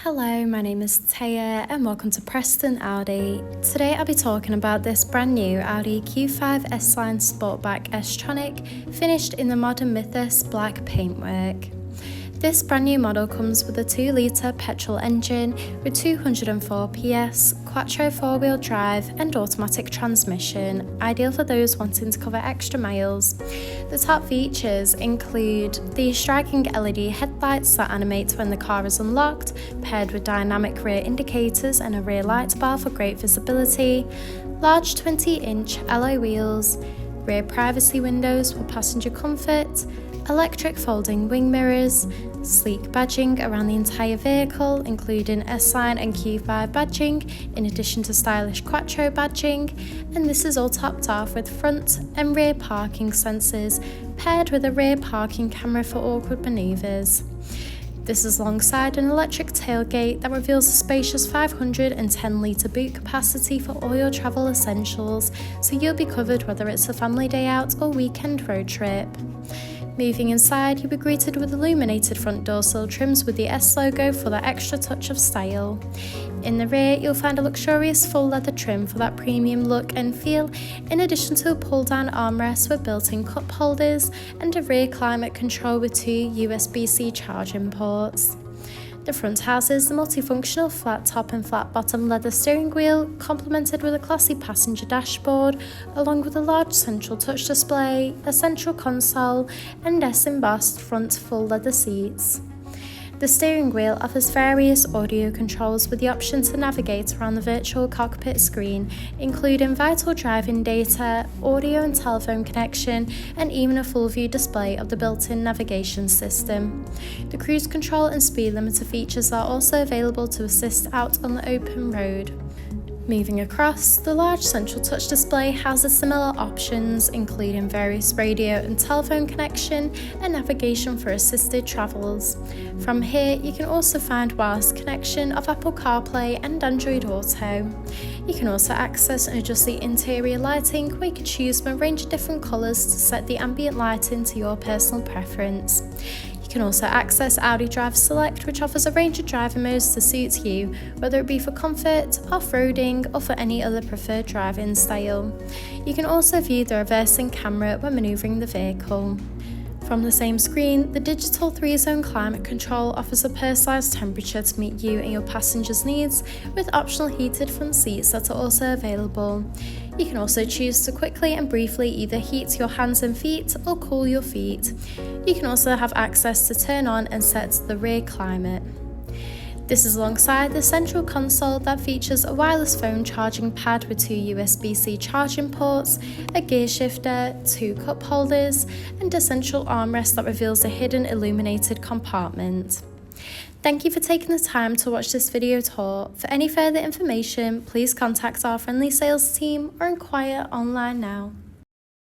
Hello, my name is Taya and welcome to Preston Audi. Today I'll be talking about this brand new Audi Q5 S-Line Sportback S Tronic finished in the modern Mythos Black paintwork. This brand new model comes with a 2-litre petrol engine with 204 PS, quattro 4-wheel drive and automatic transmission, ideal for those wanting to cover extra miles. The top features include the striking LED headlights that animate when the car is unlocked, paired with dynamic rear indicators and a rear light bar for great visibility, large 20-inch alloy wheels, rear privacy windows for passenger comfort, electric folding wing mirrors, sleek badging around the entire vehicle including S-Line and Q5 badging in addition to stylish quattro badging, and this is all topped off with front and rear parking sensors paired with a rear parking camera for awkward manoeuvres. This is alongside an electric tailgate that reveals a spacious 510-litre boot capacity for all your travel essentials, so you'll be covered whether it's a family day out or weekend road trip. Moving inside, you'll be greeted with illuminated front door sill trims with the S logo for that extra touch of style. In the rear, you'll find a luxurious full leather trim for that premium look and feel, in addition to a pull-down armrest with built-in cup holders and a rear climate control with 2 USB-C charging ports. The front houses the multifunctional flat top and flat bottom leather steering wheel, complemented with a classy passenger dashboard, along with a large central touch display, a central console, and S-embossed front full leather seats. The steering wheel offers various audio controls with the option to navigate around the virtual cockpit screen, including vital driving data, audio and telephone connection, and even a full view display of the built-in navigation system. The cruise control and speed limiter features are also available to assist out on the open road. Moving across, the large central touch display houses similar options including various radio and telephone connection and navigation for assisted travels. From here, you can also find wireless connection of Apple CarPlay and Android Auto. You can also access and adjust the interior lighting, where you can choose from a range of different colours to set the ambient lighting to your personal preference. You can also access Audi Drive Select, which offers a range of driving modes to suit you, whether it be for comfort, off-roading, or for any other preferred driving style. You can also view the reversing camera when manoeuvring the vehicle. From the same screen, the digital 3-zone climate control offers a personalised temperature to meet you and your passengers' needs, with optional heated front seats that are also available. You can also choose to quickly and briefly either heat your hands and feet or cool your feet. You can also have access to turn on and set the rear climate. This is alongside the central console that features a wireless phone charging pad with 2 USB-C charging ports, a gear shifter, 2 cup holders, and a central armrest that reveals a hidden illuminated compartment. Thank you for taking the time to watch this video tour. For any further information, please contact our friendly sales team or inquire online now.